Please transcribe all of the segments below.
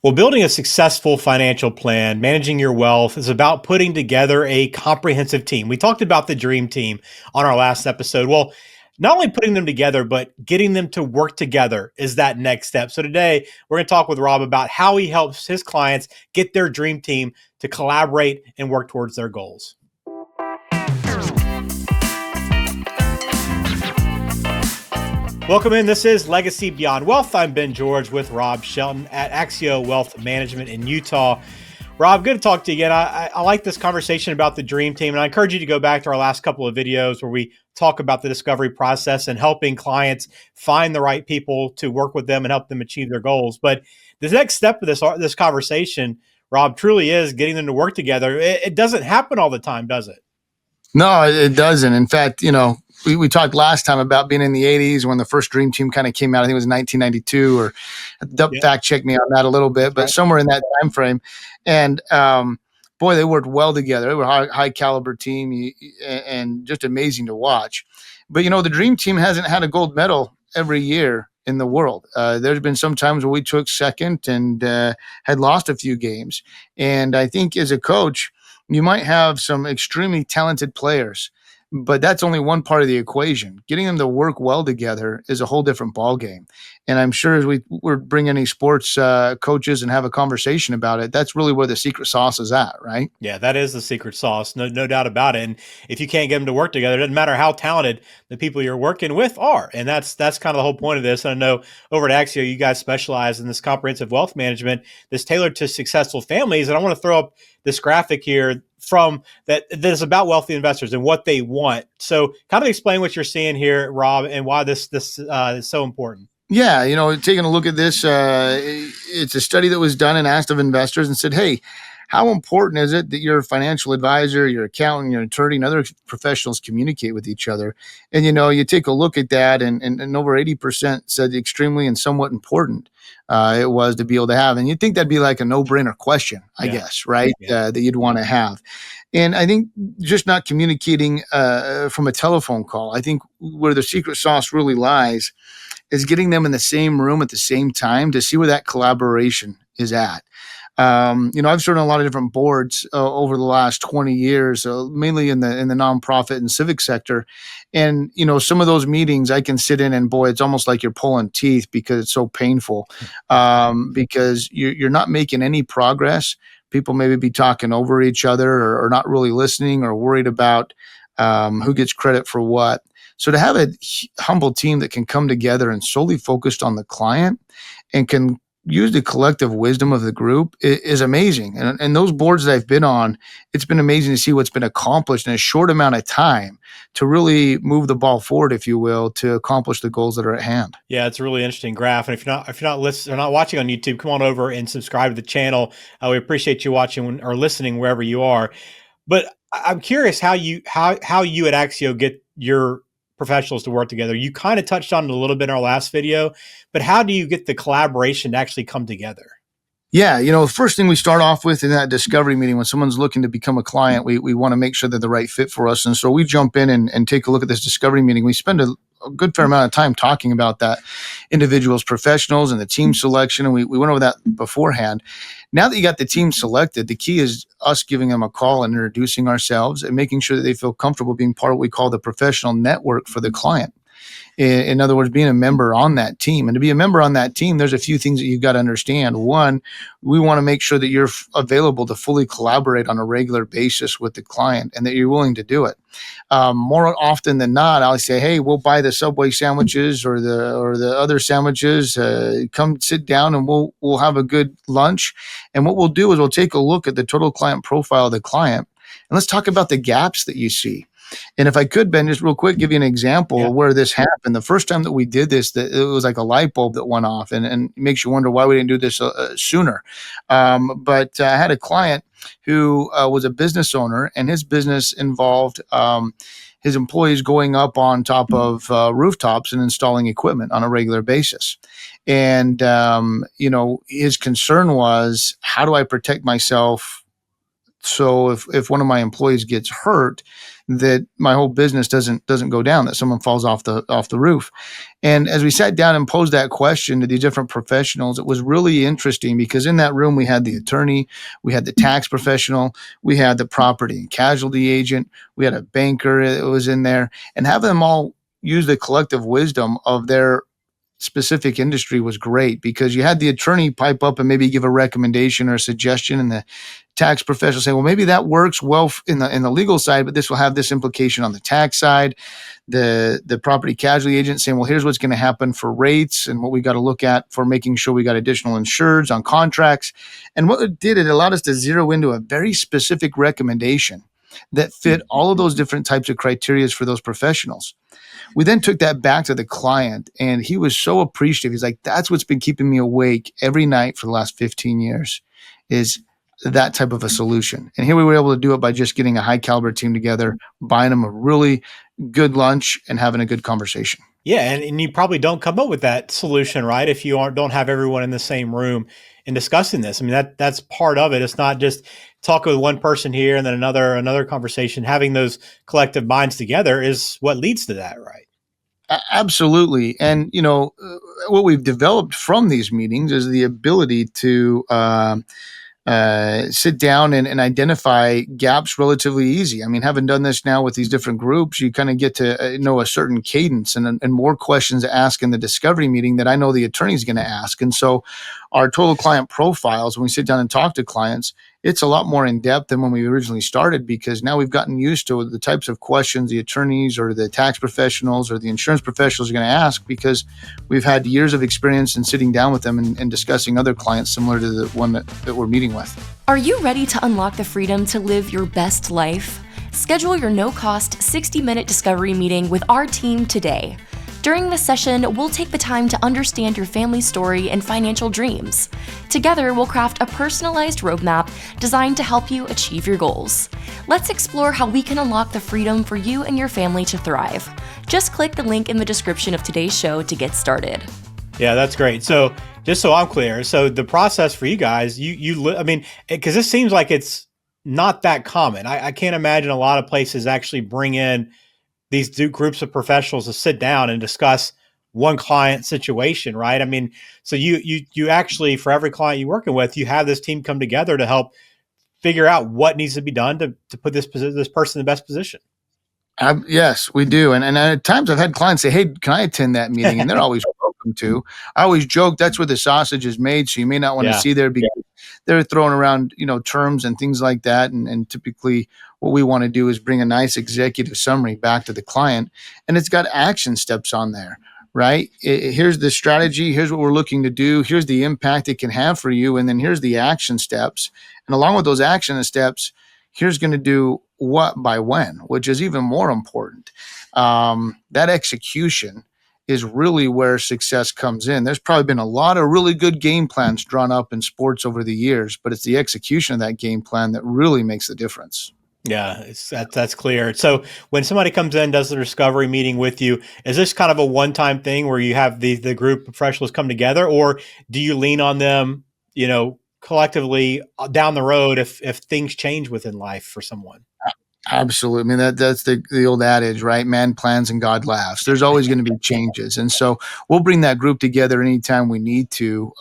Well, building a successful financial plan, managing your wealth is about putting together a comprehensive team. We talked about the dream team on our last episode. Well, not only putting them together, but getting them to work together is that next step. So today we're going to talk with Rob about how he helps his clients get their dream team to collaborate and work towards their goals. Welcome in. This is Legacy Beyond Wealth. I'm Ben George with Rob Shelton at Axio Wealth Management in Utah. Rob, good to talk to you again. I like this conversation about the dream team, and I encourage you to go back to our last couple of videos where we talk about the discovery process and helping clients find the right people to work with them and help them achieve their goals. But the next step of this conversation, Rob, truly is getting them to work together. It doesn't happen all the time, does it? No, it doesn't. In fact, we talked last time about being in the 80s when the first Dream Team kind of came out. I think it was 1992, or Yeah, fact check me on that a little bit, but right. somewhere in that time frame. And boy, they worked well together. They were a high caliber team and just amazing to watch. But, the Dream Team hasn't had a gold medal every year in the world. There's been some times where we took second and had lost a few games. And I think as a coach, you might have some extremely talented players, but that's only one part of the equation. Getting them to work well together is a whole different ballgame. And I'm sure as we're bringing any sports coaches and have a conversation about it, that's really where the secret sauce is at, right? Yeah, that is the secret sauce. No doubt about it. And if you can't get them to work together, it doesn't matter how talented the people you're working with are. And that's kind of the whole point of this. And I know over at Axio, you guys specialize in this comprehensive wealth management that's tailored to successful families. And I want to throw up this graphic here from that is about wealthy investors and what they want. So kind of explain what you're seeing here, Rob, and why this is so important. Yeah, taking a look at this, it's a study that was done and asked of investors and said, hey, how important is it that your financial advisor, your accountant, your attorney, and other professionals communicate with each other? And, you take a look at that, and over 80% said extremely and somewhat important it was to be able to have. And you'd think that'd be like a no-brainer question, I guess, right? Yeah. That you'd want to have. And I think just not communicating from a telephone call, I think where the secret sauce really lies is getting them in the same room at the same time to see where that collaboration is at. I've served on a lot of different boards over the last 20 years, mainly in the nonprofit and civic sector. And, some of those meetings I can sit in and boy, it's almost like you're pulling teeth because it's so painful because you're not making any progress. People maybe be talking over each other or not really listening or worried about who gets credit for what. So to have a humble team that can come together and solely focused on the client and can use the collective wisdom of the group is amazing. And those boards that I've been on, it's been amazing to see what's been accomplished in a short amount of time to really move the ball forward, if you will, to accomplish the goals that are at hand. Yeah, it's a really interesting graph. And if you're not listening or not watching on YouTube, come on over and subscribe to the channel. We appreciate you watching or listening wherever you are. But I'm curious how you at Axio get your professionals to work together. You kind of touched on it a little bit in our last video, but how do you get the collaboration to actually come together? Yeah, the first thing we start off with in that discovery meeting, when someone's looking to become a client, we want to make sure they're the right fit for us. And so we jump in and take a look at this discovery meeting. We spend a good fair amount of time talking about that individual's professionals and the team selection. And we went over that beforehand. Now that you got the team selected, the key is us giving them a call and introducing ourselves and making sure that they feel comfortable being part of what we call the professional network for the client. In other words, being a member on that team. And to be a member on that team, there's a few things that you've got to understand. One, we want to make sure that you're available to fully collaborate on a regular basis with the client and that you're willing to do it. More often than not, I'll say, hey, we'll buy the Subway sandwiches or the other sandwiches. Come sit down and we'll have a good lunch. And what we'll do is we'll take a look at the total client profile of the client. And let's talk about the gaps that you see. And if I could, Ben, just real quick, give you an example of where this happened. The first time that we did this, it was like a light bulb that went off and makes you wonder why we didn't do this sooner. But I had a client who was a business owner, and his business involved his employees going up on top of rooftops and installing equipment on a regular basis. And, his concern was, how do I protect myself So if one of my employees gets hurt, that my whole business doesn't go down, that someone falls off the roof. And as we sat down and posed that question to these different professionals, it was really interesting because in that room we had the attorney, we had the tax professional, we had the property and casualty agent, we had a banker that was in there, and having them all use the collective wisdom of their specific industry was great because you had the attorney pipe up and maybe give a recommendation or a suggestion, and the tax professional say, well, maybe that works well in the legal side, but this will have this implication on the tax side. The property casualty agent saying, well, here's what's going to happen for rates and what we got to look at for making sure we got additional insureds on contracts. And what it did, it allowed us to zero into a very specific recommendation that fit all of those different types of criterias for those professionals. We then took that back to the client, and he was so appreciative. He's like, that's what's been keeping me awake every night for the last 15 years is that type of a solution. And here we were able to do it by just getting a high caliber team together, buying them a really good lunch and having a good conversation. Yeah, and you probably don't come up with that solution, right? If you don't have everyone in the same room and discussing this. I mean, that's part of it. It's not just talking with one person here and then another conversation. Having those collective minds together is what leads to that, right? Absolutely. And, what we've developed from these meetings is the ability to sit down and identify gaps relatively easy. I mean, having done this now with these different groups, you kind of get to know a certain cadence and more questions to ask in the discovery meeting that I know the attorney is going to ask. And so our total client profiles, when we sit down and talk to clients, it's a lot more in depth than when we originally started because now we've gotten used to the types of questions the attorneys or the tax professionals or the insurance professionals are going to ask because we've had years of experience in sitting down with them and discussing other clients similar to the one that we're meeting with. Are you ready to unlock the freedom to live your best life? Schedule your no-cost 60-minute discovery meeting with our team today. During this session, we'll take the time to understand your family story and financial dreams. Together, we'll craft a personalized roadmap designed to help you achieve your goals. Let's explore how we can unlock the freedom for you and your family to thrive. Just click the link in the description of today's show to get started. Yeah, that's great. So just so I'm clear, so the process for you guys, I mean, because this seems like it's not that common. I can't imagine a lot of places actually bring in these groups of professionals to sit down and discuss one client situation, right? I mean, so you actually, for every client you're working with, you have this team come together to help figure out what needs to be done to put this person in the best position. Yes, we do. And at times I've had clients say, hey, can I attend that meeting? And they're always welcome to. I always joke that's where the sausage is made. So you may not want to see there because they're throwing around, terms and things like that. And typically what we want to do is bring a nice executive summary back to the client. And it's got action steps on there, right? Here's the strategy. Here's what we're looking to do. Here's the impact it can have for you. And then here's the action steps. And along with those action steps, here's going to do what by when, which is even more important. That execution is really where success comes in. There's probably been a lot of really good game plans drawn up in sports over the years, but it's the execution of that game plan that really makes the difference. Yeah, that's clear. So when somebody comes in, does the discovery meeting with you, is this kind of a one-time thing where you have the group of professionals come together, or do you lean on them, collectively down the road if things change within life for someone? Absolutely. I mean, that's the old adage, right? Man plans and God laughs. There's always going to be changes. And so we'll bring that group together anytime we need to,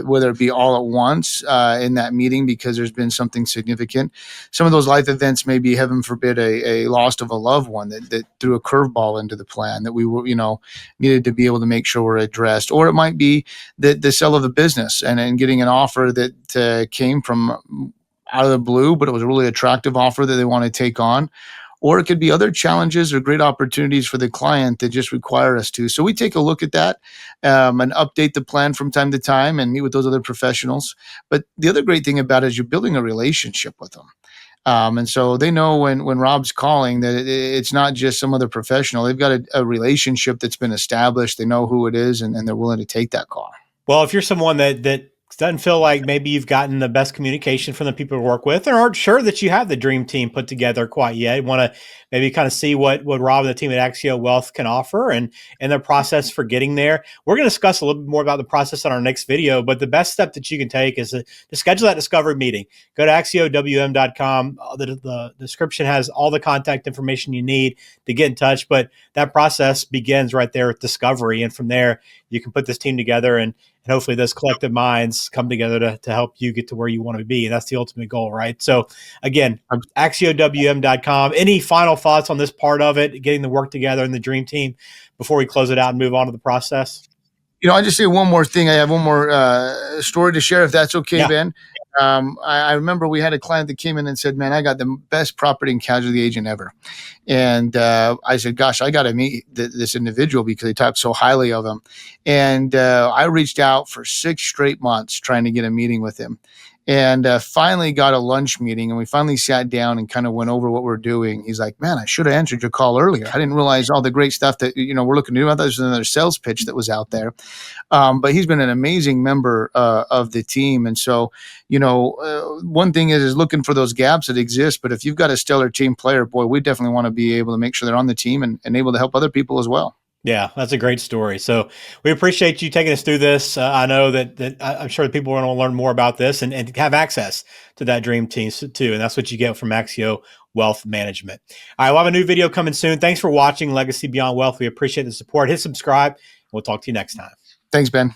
whether it be all at once in that meeting because there's been something significant. Some of those life events may be, heaven forbid, a loss of a loved one that threw a curveball into the plan that we were, needed to be able to make sure we're addressed. Or it might be the sale of the business and getting an offer that came from out of the blue, but it was a really attractive offer that they want to take on. Or it could be other challenges or great opportunities for the client that just require us to. So we take a look at that and update the plan from time to time and meet with those other professionals. But the other great thing about it is you're building a relationship with them. And so they know when Rob's calling that it's not just some other professional. They've got a relationship that's been established. They know who it is and they're willing to take that call. Well, if you're someone that doesn't feel like maybe you've gotten the best communication from the people to work with, and aren't sure that you have the dream team put together quite yet. Want to maybe kind of see what Rob and the team at Axio Wealth can offer and their process for getting there. We're going to discuss a little bit more about the process on our next video, but the best step that you can take is to schedule that discovery meeting. Go to axiowm.com. The description has all the contact information you need to get in touch, but that process begins right there with discovery, and from there you can put this team together and hopefully those collective minds come together to help you get to where you want to be. And that's the ultimate goal, right? So again, axiowm.com. Any final thoughts on this part of it, getting the work together and the dream team before we close it out and move on to the process? I'll just say one more thing. I have one more story to share, if that's okay, Yeah. Ben. I remember we had a client that came in and said, man, I got the best property and casualty agent ever. And I said, gosh, I got to meet this individual because they talked so highly of him. And I reached out for 6 straight months trying to get a meeting with him. And finally got a lunch meeting, and we finally sat down and kind of went over what we're doing. He's like, man, I should have answered your call earlier. I didn't realize all the great stuff that, we're looking to do. I thought there was another sales pitch that was out there. But he's been an amazing member of the team. And so, one thing is looking for those gaps that exist. But if you've got a stellar team player, boy, we definitely want to be able to make sure they're on the team and able to help other people as well. Yeah, that's a great story. So we appreciate you taking us through this. I know that I'm sure that people want to learn more about this and have access to that dream team too. And that's what you get from Axio Wealth Management. All right, we'll have a new video coming soon. Thanks for watching Legacy Beyond Wealth. We appreciate the support. Hit subscribe. We'll talk to you next time. Thanks, Ben.